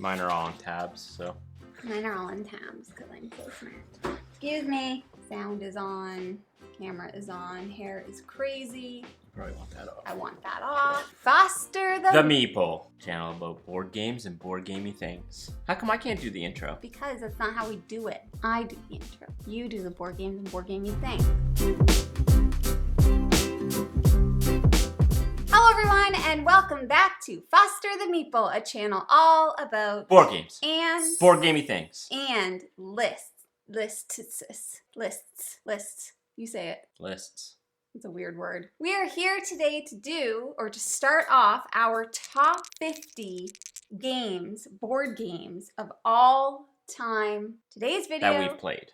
Mine are all on tabs, so. Mine are all on tabs because I'm so smart. Excuse me. Sound is on. Camera is on. Hair is crazy. Probably want that off. I want that off. Foster the Meeple, channel about board games and board gamey things. How come I can't do the intro? Because that's not how we do it. I do the intro. You do the board games and board gamey thing. Hello everyone and welcome back to Foster the Meeple, a channel all about Board games. And board gamey things. And lists. Lists. You say it. Lists. It's a weird word. We are here today to do, or to start off, our top 50 games, board games of all time. Today's video That we've played.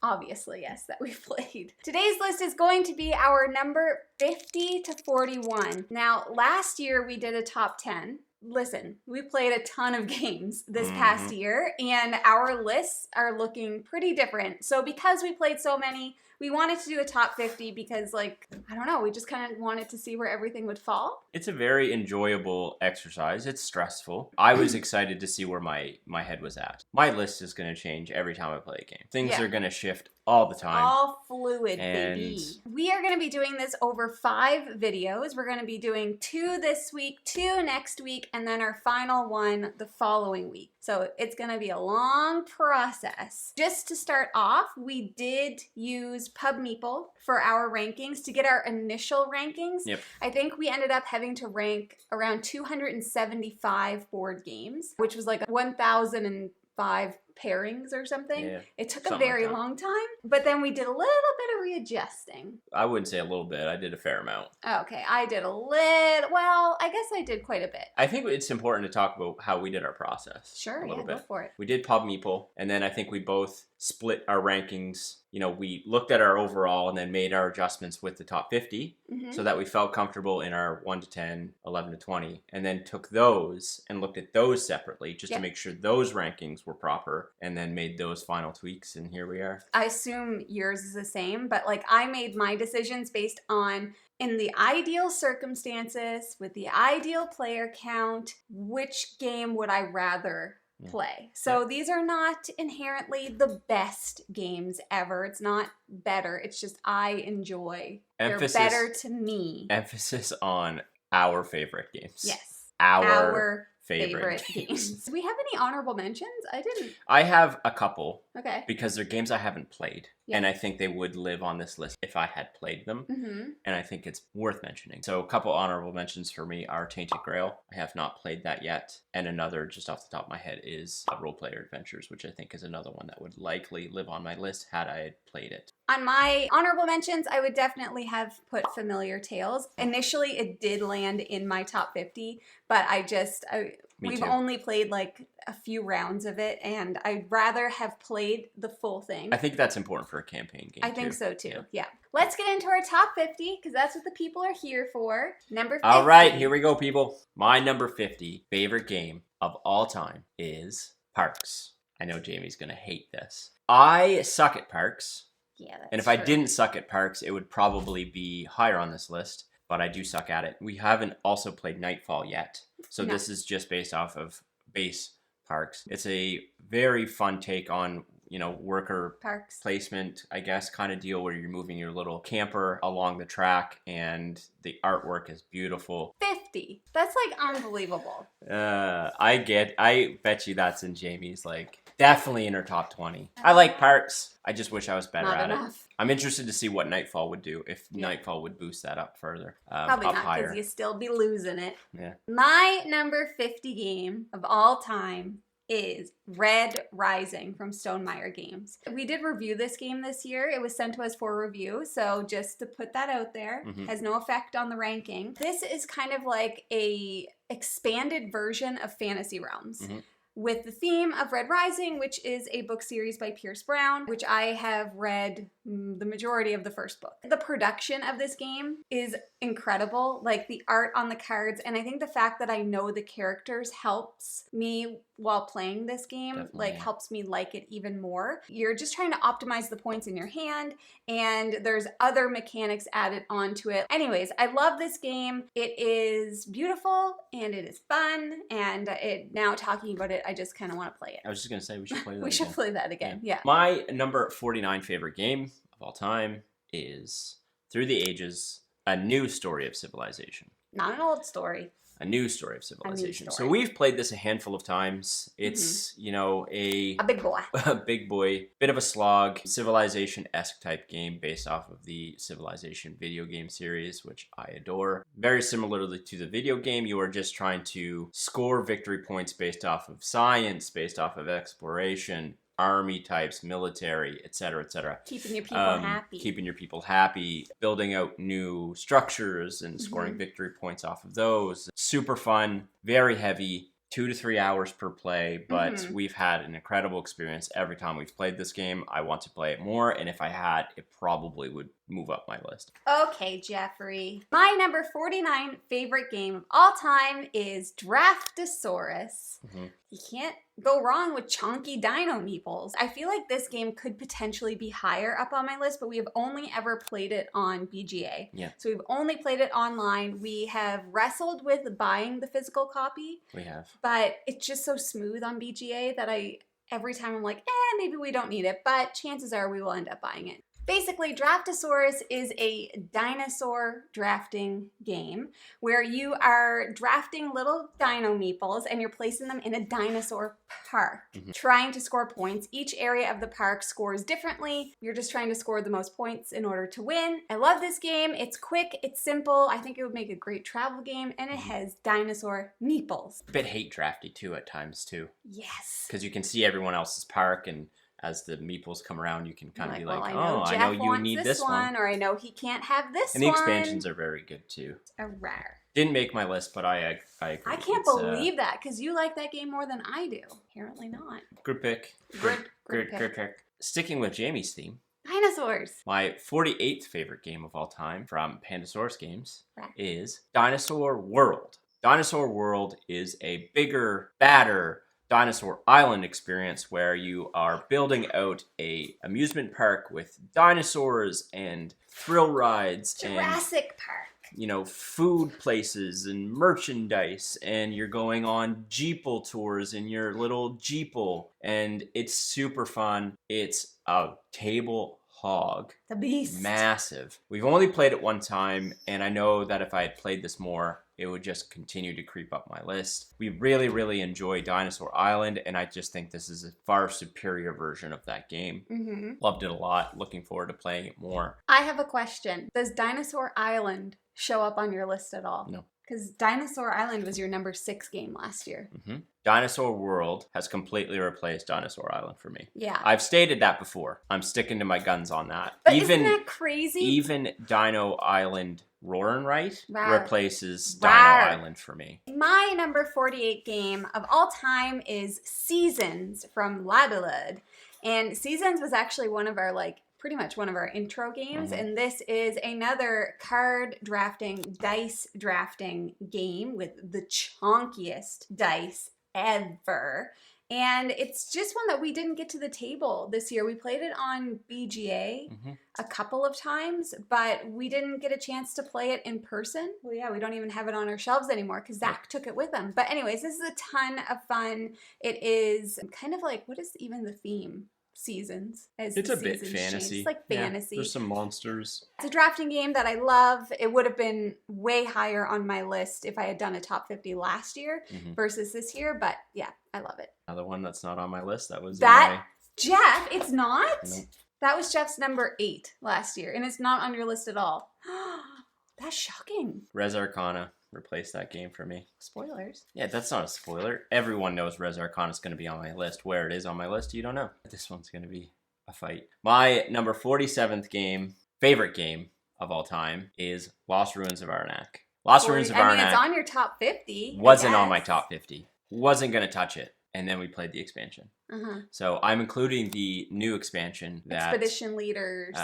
Obviously, yes, that we've played. Today's list is going to be our number 50 to 41. Now, last year we did a top 10. Listen, we played a ton of games this past year, and our lists are looking pretty different. So because we played so many, we wanted to do a top 50 because, like, I don't know, we just kind of wanted to see where everything would fall. It's a very enjoyable exercise. It's stressful. I was excited to see where my head was at. My list is going to change every time I play a game. Things are going to shift all the time. All fluid, baby. We are going to be doing this over 5 videos. We're going to be doing 2 this week, 2 next week, and then our final one the following week. So it's going to be a long process. Just to start off, we did use Pub Meeple for our rankings to get our initial rankings. Yep. I think we ended up having to rank around 275 board games, which was like 1,005 pairings or something. Yeah, it took a very long time, but then we did a little bit of readjusting. I wouldn't say a little bit. I did a fair amount. Okay, I did a little, well, I guess I did quite a bit. I think it's important to talk about how we did our process. Sure, a little bit. Go for it. We did Pub Meeple, and then I think we both split our rankings. You know, we looked at our overall and then made our adjustments with the top 50 so that we felt comfortable in our 1 to 10, 11 to 20, and then took those and looked at those separately just to make sure those rankings were proper, and then made those final tweaks, and here we are. I assume yours is the same, but like I made my decisions based on, in the ideal circumstances, with the ideal player count, which game would I rather play. So these are not inherently the best games ever. It's not better. It's just I enjoy. They're better to me. Emphasis on our favorite games. Yes. Our favorite games. Do we have any honorable mentions? I didn't. I have a couple. Okay. Because they're games I haven't played. Yeah. And I think they would live on this list if I had played them. And I think it's worth mentioning. So a couple honorable mentions for me are Tainted Grail. I have not played that yet. And another, just off the top of my head, is Role Player Adventures, which I think is another one that would likely live on my list had I had played it. On my honorable mentions, I would definitely have put Familiar Tales. Initially, it did land in my top 50, but we've only played like a few rounds of it, and I'd rather have played the full thing. I think that's important for a campaign game. I think so too, yeah. Let's get into our top 50, because that's what the people are here for. Number 50. All right, here we go, people. My number 50 favorite game of all time is Parks. I know Jamie's going to hate this. I suck at Parks. Yeah, that's And if I didn't suck at Parks, it would probably be higher on this list, but I do suck at it. We haven't also played Nightfall yet, so this is just based off of base Parks. It's a very fun take on, you know, worker Parks placement, I guess, kind of deal where you're moving your little camper along the track, and the artwork is beautiful. 50. That's like unbelievable. I bet you that's in Jamie's, like, definitely in her top 20. I like Parks. I just wish I was better at it. I'm interested to see what Nightfall would do, if Nightfall would boost that up further. Probably up not, higher. because you still be losing it. Yeah. My number 50 game of all time is Red Rising from Stonemaier Games. We did review this game this year. It was sent to us for review, so just to put that out there, has no effect on the ranking. This is kind of like a expanded version of Fantasy Realms. With the theme of Red Rising, which is a book series by Pierce Brown, which I have read the majority of the first book. The production of this game is incredible, like the art on the cards, and I think the fact that I know the characters helps me while playing this game. Definitely. Helps me like it even more. You're just trying to optimize the points in your hand, and there's other mechanics added onto it. Anyways, I love this game. It is beautiful and it is fun, and now talking about it, I just kind of want to play it. I was just gonna say we should play that. We should play that again. Yeah. My number 49 favorite game of all time is Through the Ages: A New Story of Civilization. Not an old story. A New Story of Civilization. Story. So we've played this a handful of times. It's, a big boy. A big boy, bit of a slog, Civilization-esque type game based off of the Civilization video game series, which I adore. Very similarly to the video game, you are just trying to score victory points based off of science, based off of exploration, army types, military, etc., etc. Keeping your people happy. Keeping your people happy, building out new structures and scoring victory points off of those. Super fun, very heavy, 2 to 3 hours per play, but we've had an incredible experience every time we've played this game. I want to play it more, and if I had, it probably would move up my list. Okay, Jeffrey. My number 49 favorite game of all time is Draftosaurus. You can't go wrong with chunky dino meeples. I feel like this game could potentially be higher up on my list, but we have only ever played it on BGA. Yeah. So we've only played it online. We have wrestled with buying the physical copy. We have. But it's just so smooth on BGA that every time I'm like, maybe we don't need it, but chances are we will end up buying it. Basically, Draftosaurus is a dinosaur drafting game where you are drafting little dino meeples and you're placing them in a dinosaur park, trying to score points. Each area of the park scores differently. You're just trying to score the most points in order to win. I love this game. It's quick, it's simple. I think it would make a great travel game, and it has dinosaur meeples. A bit hate drafty too at times too. Yes. Because you can see everyone else's park, and as the meeples come around, you can kind of be like, I know you need this one. Or I know he can't have this one. And the expansions are very good too. A rare. Didn't make my list, but I agree. I can't believe that, because you like that game more than I do. Apparently not. Good pick. Good pick. Sticking with Jamie's theme. Dinosaurs. My 48th favorite game of all time from Pandasaurus Games is Dinosaur World. Dinosaur World is a bigger, badder Dinosaur Island experience where you are building out a amusement park with dinosaurs and thrill rides Jurassic Park. Food places and merchandise, and you're going on Jeeple tours in your little Jeeple, and it's super fun. It's a table hog. The beast. Massive. We've only played it one time, and I know that if I had played this more, it would just continue to creep up my list. We really, really enjoy Dinosaur Island, and I just think this is a far superior version of that game. Loved it a lot. Looking forward to playing it more. I have a question. Does Dinosaur Island show up on your list at all? No. Because Dinosaur Island was your number 6 game last year. Dinosaur World has completely replaced Dinosaur Island for me. Yeah. I've stated that before. I'm sticking to my guns on that. But isn't that crazy? Even Dino Island Roar Right replaces Dino Island for me. My number 48 game of all time is Seasons from Labilud. And Seasons was actually one of our pretty much one of our intro games, and this is another card drafting, dice drafting game with the chunkiest dice ever. And it's just one that we didn't get to the table this year. We played it on BGA a couple of times, but we didn't get a chance to play it in person. Well, yeah, we don't even have it on our shelves anymore because Zach took it with him. But anyways, this is a ton of fun. It is kind of like, what is even the theme? Seasons. It's a bit fantasy. It's like fantasy. There's some monsters. It's a drafting game that I love. It would have been way higher on my list if I had done a top 50 last year versus this year, but yeah, I love it. Another one that's not on my list. That was Jeff, it's not? Nope. That was Jeff's number 8 last year, and it's not on your list at all. That's shocking. Res Arcana replaced that game for me. Spoilers. Yeah, that's not a spoiler. Everyone knows Res Arcana is going to be on my list. Where it is on my list, you don't know. This one's going to be a fight. My number 47th game, favorite game of all time, is Lost Ruins of Arnak. Lost Ruins of Arnak. It's on your top 50. Wasn't on my top 50. Wasn't going to touch it. and then we played the expansion. Uh-huh. So I'm including the new expansion that Expedition Leaders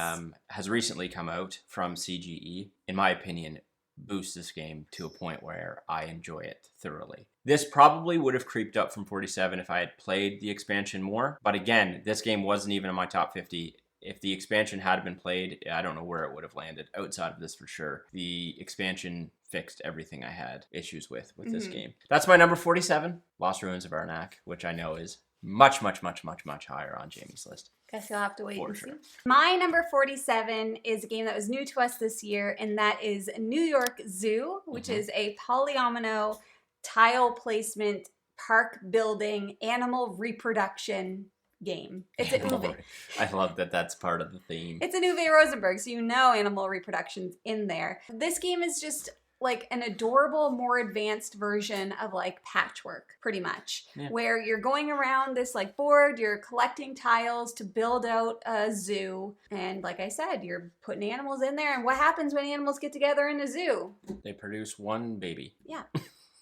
has recently come out from CGE. In my opinion, boosts this game to a point where I enjoy it thoroughly. This probably would have creeped up from 47 if I had played the expansion more. But again, this game wasn't even in my top 50. If the expansion had been played, I don't know where it would have landed outside of this for sure. The expansion fixed everything I had issues with this game. That's my number 47, Lost Ruins of Arnak, which I know is much, much, much, much, much higher on Jamie's list. Guess you'll have to wait For and sure. see. My number 47 is a game that was new to us this year, and that is New York Zoo, which is a polyomino tile placement, park building, animal reproduction game. It's a Uwe. I love that that's part of the theme. It's an Uwe Rosenberg, so you know animal reproduction's in there. This game is just like an adorable, more advanced version of like Patchwork, pretty much, where you're going around this like board, you're collecting tiles to build out a zoo, and like I said, you're putting animals in there, and what happens when animals get together in a zoo? They produce one baby. Yeah.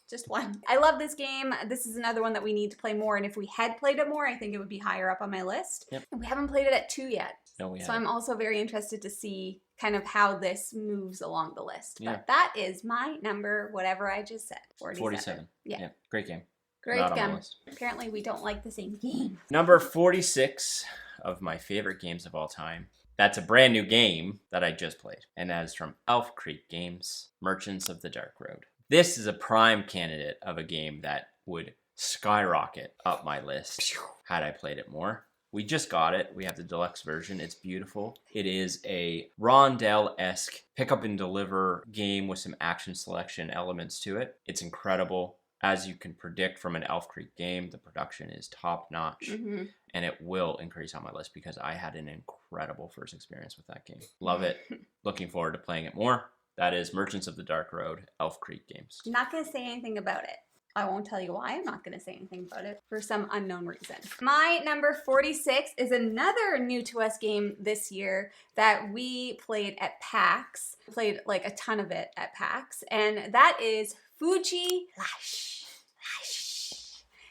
Just one. I love this game. This is another one that we need to play more, and if we had played it more, I think it would be higher up on my list. Yep. And we haven't played it at 2 yet. No, we So haven't. I'm also very interested to see kind of how this moves along the list. Yeah. But that is my number, whatever I just said. 47. Yeah. Great game. Great Not on my game. list. Apparently we don't like the same game. Number 46 of my favorite games of all time. That's a brand new game that I just played. And that is from Elf Creek Games, Merchants of the Dark Road. This is a prime candidate of a game that would skyrocket up my list had I played it more. We just got it. We have the deluxe version. It's beautiful. It is a Rondell-esque pick up and deliver game with some action selection elements to it. It's incredible. As you can predict from an Elf Creek game, the production is top notch, and it will increase on my list because I had an incredible first experience with that game. Love it. Looking forward to playing it more. That is Merchants of the Dark Road, Elf Creek Games. I'm not going to say anything about it. I won't tell you why I'm not going to say anything about it for some unknown reason. My number 46 is another new to us game this year that we played at PAX. Played like a ton of it at PAX, and that is Fuji Flash.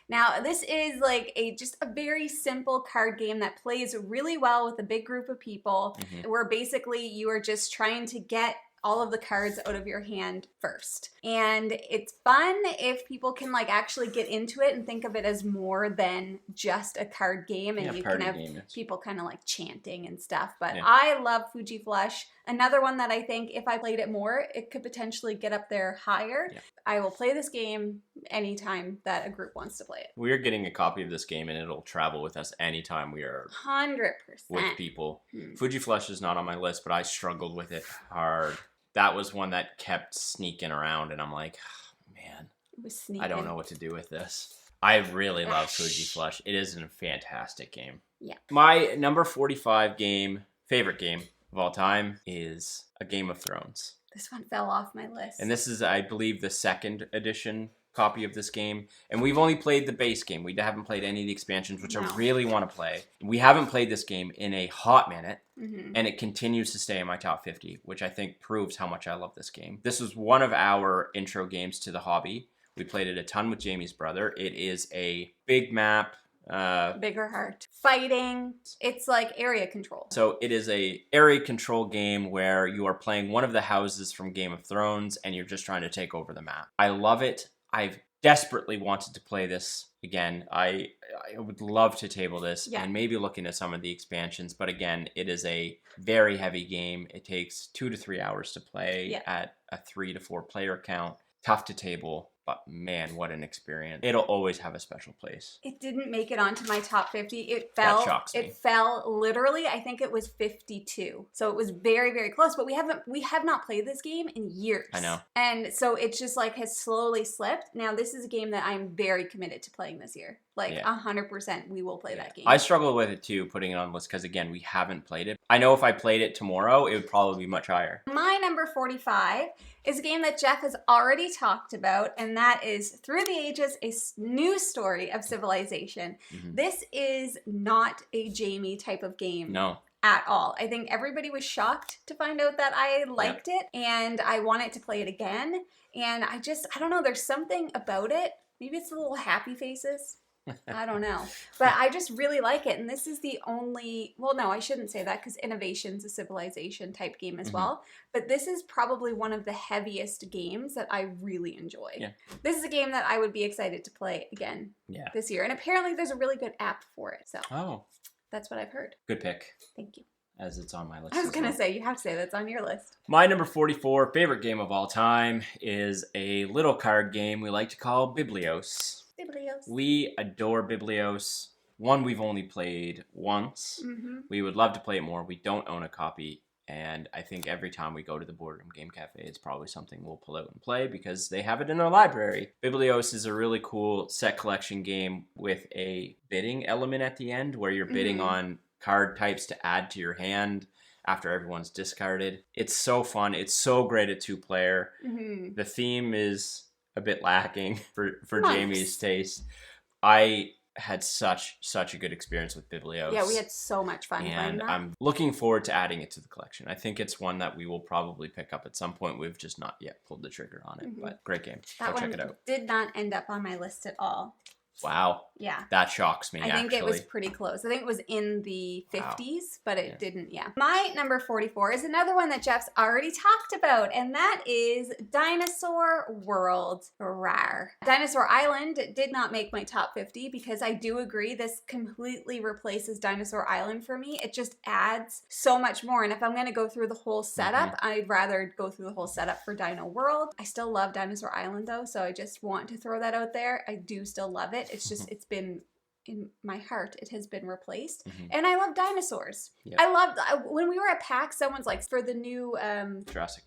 Now, this is like just a very simple card game that plays really well with a big group of people, where basically you are just trying to get all of the cards out of your hand first. And it's fun if people can like actually get into it and think of it as more than just a card game, and you can have people kind of like chanting and stuff. But I love Fuji Flush. Another one that I think if I played it more, it could potentially get up there higher. I will play this game anytime that a group wants to play it. We're getting a copy of this game and it'll travel with us anytime we are 100% with people. Fuji Flush is not on my list, but I struggled with it hard. That was one that kept sneaking around, and I'm like, oh, man, it was sneaking. I don't know what to do with this. I really love Fuji Flush. It is a fantastic game. Yeah. My number 45 favorite game of all time is A Game of Thrones. This one fell off my list. And this is, I believe, the second edition copy of this game. And we've only played the base game. We haven't played any of the expansions, which I really want to play. We haven't played this game in a hot minute. And it continues to stay in my top 50, which I think proves how much I love this game. This was one of our intro games to the hobby. We played it a ton with Jamie's brother. It is a big map. Bigger heart. Fighting. It's like area control. So it is a area control game where you are playing one of the houses from Game of Thrones and you're just trying to take over the map. I love it. I've desperately wanted to play this again. I would love to table this and maybe look into some of the expansions. But again, it is a very heavy game. It takes 2 to 3 hours to play at a 3 to 4 player count. Tough to table. But man, what an experience. It'll always have a special place. It didn't make it onto my top 50. It fell. That shocks me. It fell literally, I think it was 52. So it was very, very close. But we have not played this game in years. I know. And so it just like has slowly slipped. Now this is a game that I'm very committed to playing this year. Like 100% we will play that game. I struggle with it too, putting it on the list, because again, we haven't played it. I know if I played it tomorrow, it would probably be much higher. My number 45 is a game that Jeff has already talked about, and that is Through the Ages, a new story of civilization. This is not a Jamie type of game. No. At all. I think everybody was shocked to find out that I liked it, and I wanted to play it again. And I don't know, there's something about it. Maybe it's the little happy faces. I don't know. But I just really like it. And this is the only, well, no, I shouldn't say that because Innovation's a civilization type game as well. But this is probably one of the heaviest games that I really enjoy. Yeah. This is a game that I would be excited to play again this year. And apparently there's a really good app for it. So that's what I've heard. Good pick. Thank you. As it's on my list. I was going to say, you have to say that's on your list. My number 44 favorite game of all time is a little card game we like to call Biblios. Biblios. We adore Biblios. One we've only played once. We would love to play it more. We don't own a copy. And I think every time we go to the Boardroom Game Cafe, it's probably something we'll pull out and play because they have it in our library. Biblios is a really cool set collection game with a bidding element at the end where you're bidding on card types to add to your hand after everyone's discarded. It's so fun. It's so great at 2-player. The theme is a bit lacking for Jamie's taste. I had such a good experience with Biblios. Yeah, we had so much fun playing that. I'm looking forward to adding it to the collection. I think it's one that we will probably pick up at some point. We've just not yet pulled the trigger on it, but great game. Go check it out. Did not end up on my list at all. Wow. Yeah. That shocks me, I think it was pretty close. I think it was in the 50s, but it didn't, My number 44 is another one that Jeff's already talked about, and that is Dinosaur World. Rawr. Dinosaur Island did not make my top 50 because I do agree this completely replaces Dinosaur Island for me. It just adds so much more, and if I'm going to go through the whole setup, I'd rather go through the whole setup for Dino World. I still love Dinosaur Island, though, so I just want to throw that out there. I do still love it. It's just, it's been in my heart, it has been replaced. And I love dinosaurs. I loved, when we were at PAX, someone's like, for the new Jurassic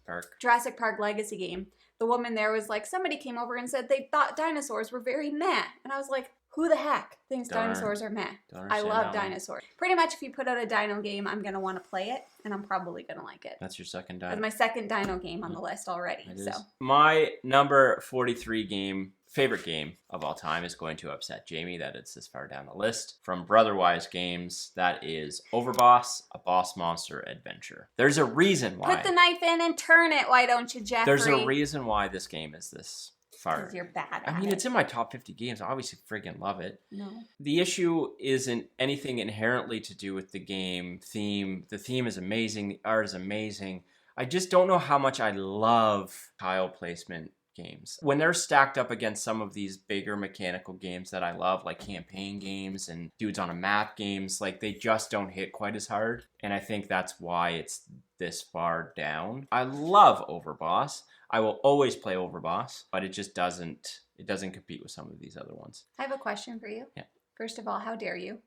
Park Legacy game, the woman there was like, somebody came over and said they thought dinosaurs were very meh. And I was like, who the heck thinks dinosaurs are meh? I love dinosaurs. Pretty much if you put out a dino game, I'm going to want to play it, and I'm probably going to like it. That's your second dino. That's my second dino game on the list already. My number 43 favorite game of all time is going to upset Jamie that it's this far down the list. From Brotherwise Games, that is Overboss, a boss monster adventure. There's a reason why. Put the knife in and turn it, why don't you, Jeffrey? There's a reason why this game is this far. Because you're bad at it. I mean, it's in my top 50 games. I obviously friggin' love it. No. The issue isn't anything inherently to do with the game theme. The theme is amazing. The art is amazing. I just don't know how much I love tile placement games. When they're stacked up against some of these bigger mechanical games that I love, like campaign games and dudes on a map games, like they just don't hit quite as hard. And I think that's why it's this far down. I love Overboss. I will always play Overboss, but it just doesn't compete with some of these other ones. I have a question for you. Yeah. First of all, how dare you?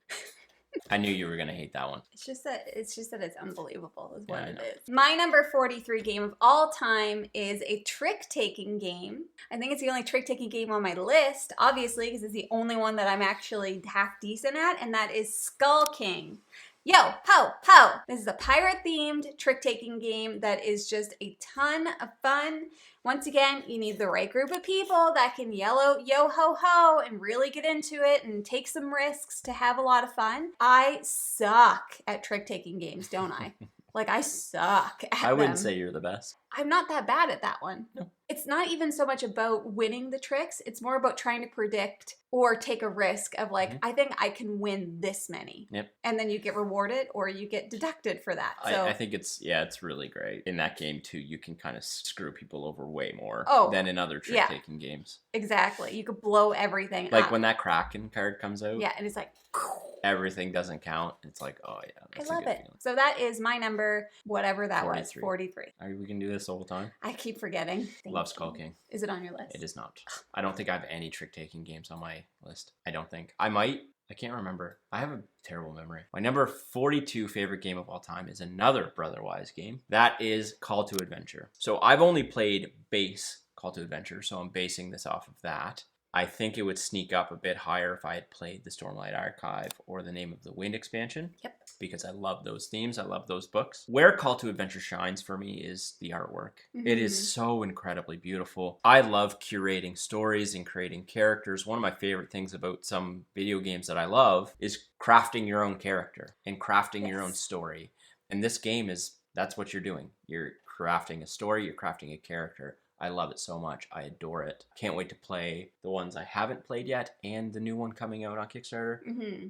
I knew you were going to hate that one. It's just that it's unbelievable is what it is. My number 43 game of all time is a trick-taking game. I think it's the only trick-taking game on my list, obviously, because it's the only one that I'm actually half decent at, and that is Skull King. Yo, ho, ho! This is a pirate-themed trick-taking game that is just a ton of fun. Once again, you need the right group of people that can yell out yo ho ho and really get into it and take some risks to have a lot of fun. I suck at trick-taking games, don't I? Like, I suck at them. I wouldn't say you're the best. I'm not that bad at that one. No. It's not even so much about winning the tricks. It's more about trying to predict or take a risk of like, I think I can win this many. Yep. And then you get rewarded or you get deducted for that. So I think it's really great. In that game too, you can kind of screw people over way more than in other trick-taking games. Exactly. You could blow everything like up. when that Kraken card comes out. Yeah, and it's like... Everything doesn't count. It's like, oh yeah, that's I love it. Feeling. So that is my number, whatever that 43. was, 43. We can do this all the time. I keep forgetting. Love Skull King. Is it on your list? It is not. I don't think I have any trick-taking games on my list. I don't think. I might. I can't remember. I have a terrible memory. My number 42 favorite game of all time is another Brotherwise game. That is Call to Adventure. So I've only played base Call to Adventure, so I'm basing this off of that. I think it would sneak up a bit higher if I had played the Stormlight Archive or the Name of the Wind expansion. Yep. Because I love those themes. I love those books. Where Call to Adventure shines for me is the artwork. It is so incredibly beautiful. I love curating stories and creating characters. One of my favorite things about some video games that I love is crafting your own character and crafting your own story. And this game that's what you're doing. You're crafting a story, you're crafting a character. I love it so much. I adore it. Can't wait to play the ones I haven't played yet and the new one coming out on Kickstarter,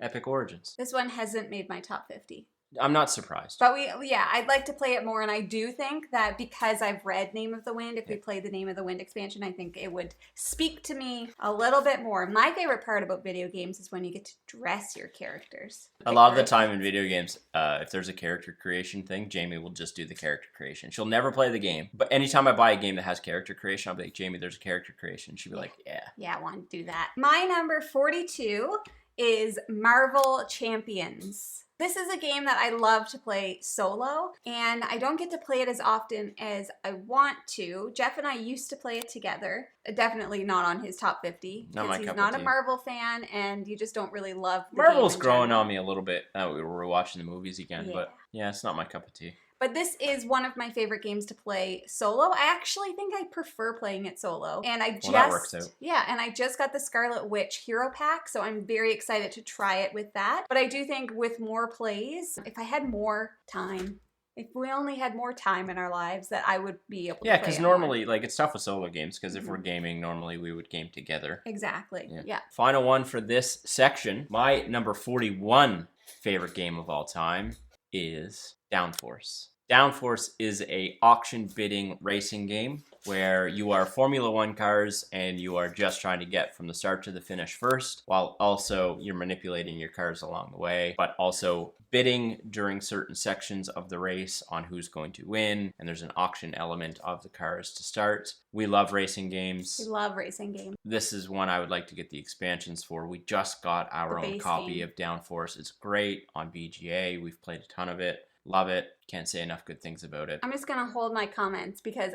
Epic Origins. This one hasn't made my top 50. I'm not surprised. But I'd like to play it more, and I do think that because I've read Name of the Wind, if we played the Name of the Wind expansion, I think it would speak to me a little bit more. My favorite part about video games is when you get to dress your characters. A lot of the time in video games, if there's a character creation thing, Jamie will just do the character creation. She'll never play the game, but anytime I buy a game that has character creation, I'll be like, Jamie, there's a character creation. She'll be like, yeah. Yeah, I want to do that. My number 42 is Marvel Champions. This is a game that I love to play solo, and I don't get to play it as often as I want to. Jeff and I used to play it together. Definitely not on his top 50. Not my cup of tea. He's not a Marvel fan, and you just don't really love the Marvel's game in growing general. on me a little bit. We were watching the movies again, but yeah, it's not my cup of tea. But this is one of my favorite games to play solo. I actually think I prefer playing it solo. And that works out. Yeah, and I just got the Scarlet Witch Hero Pack, so I'm very excited to try it with that. But I do think with more plays, if I had more time, if we only had more time in our lives, that I would be able to play it because normally, like, it's tough with solo games, because if we're gaming, normally we would game together. Exactly, yeah. Final one for this section. My number 41 favorite game of all time is Downforce. Downforce is a auction bidding racing game where you are Formula One cars and you are just trying to get from the start to the finish first, while also you're manipulating your cars along the way, but also bidding during certain sections of the race on who's going to win, and there's an auction element of the cars to start. We love racing games. We love racing games. This is one I would like to get the expansions for. We just got our own copy of Downforce. It's great on BGA. We've played a ton of it. Love it. Can't say enough good things about it. I'm just going to hold my comments because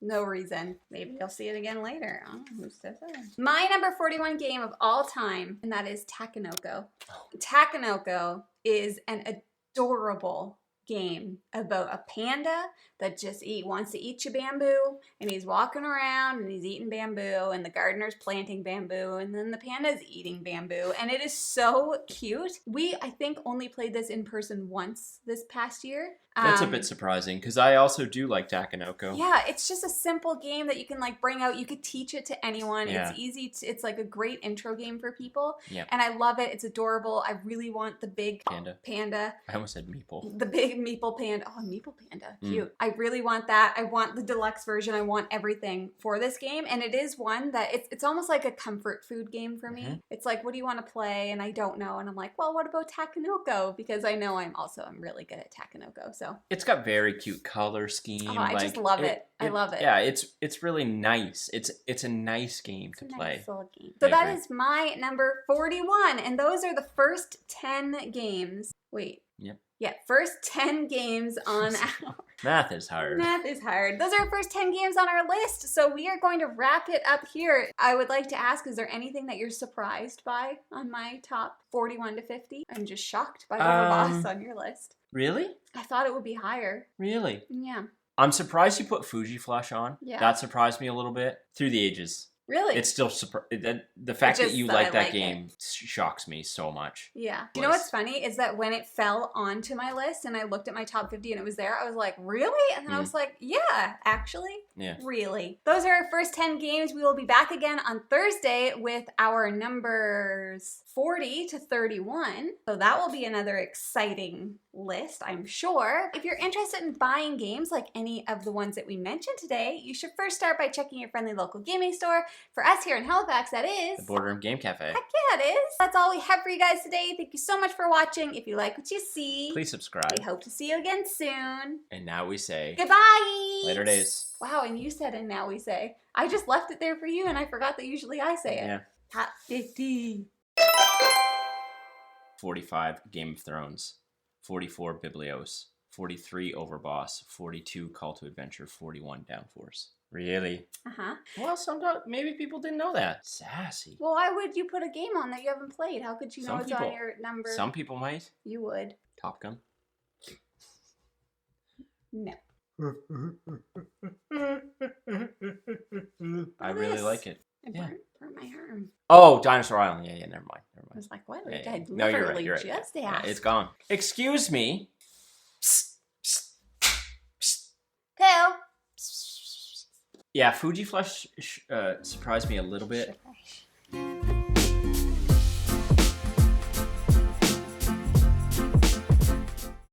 no reason. Maybe you'll see it again later. I don't know who's to say. My number 41 game of all time, and that is Takenoko. Takenoko is an adorable game about a panda that just wants to eat your bamboo, and he's walking around and he's eating bamboo, and the gardener's planting bamboo, and then the panda's eating bamboo, and it is so cute. We, I think, only played this in person once this past year. That's a bit surprising, because I also do like Takenoko. Yeah, it's just a simple game that you can like bring out. You could teach it to anyone. Yeah. It's easy. It's like a great intro game for people. Yeah. And I love it. It's adorable. I really want the big panda. I almost said meeple. The big meeple panda. Oh, meeple panda. Cute. I really want that. I want the deluxe version. I want everything for this game. And it is one that it's almost like a comfort food game for me. It's like, what do you want to play? And I don't know. And I'm like, well, what about Takenoko? Because I know I'm really good at Takenoko. So it's got very cute color scheme. Oh, I just love it. I love it. Yeah, it's really nice. It's a nice game to play. Nice little game. So that is my number 41, and those are the first 10 games. Wait. Yep. Yeah, first 10 games on our... Math is hard. Math is hard. Those are our first 10 games on our list, so we are going to wrap it up here. I would like to ask, is there anything that you're surprised by on my top 41 to 50? I'm just shocked by Overboss on your list. Really? I thought it would be higher. Really? Yeah. I'm surprised you put Fuji Flush on. Yeah. That surprised me a little bit. Through the Ages. Really? It's still the fact that you like that game shocks me so much. Yeah. You know what's funny is that when it fell onto my list and I looked at my top 50 and it was there, I was like, really? And then I was like, yeah, actually. Yeah. Really. Those are our first 10 games. We will be back again on Thursday with our numbers 40 to 31. So that will be another exciting list, I'm sure. If you're interested in buying games like any of the ones that we mentioned today, you should first start by checking your friendly local gaming store. For us here in Halifax, that is... the Boardroom Game Cafe. Heck yeah, it is. That's all we have for you guys today. Thank you so much for watching. If you like what you see, please subscribe. We hope to see you again soon. And now we say... goodbye! Later days. Wow, and you said and now we say. I just left it there for you and I forgot that usually I say it. Yeah. Top 50. 45 Game of Thrones. 44 Biblios. 43 Overboss. 42 Call to Adventure. 41 Downforce. Really? Uh-huh. Well, sometimes maybe people didn't know that. Sassy. Well, why would you put a game on that you haven't played? How could you know it's on your number? Some people might. You would. Top Gun. No. I really like it. I burnt my arm. Oh, Dinosaur Island. Yeah, never mind. I was like, what? Yeah, I no, you're right. just asked. Yeah, it's gone. Excuse me. Psst, psst, psst. Tail. Yeah, Fuji Flush surprised me a little bit.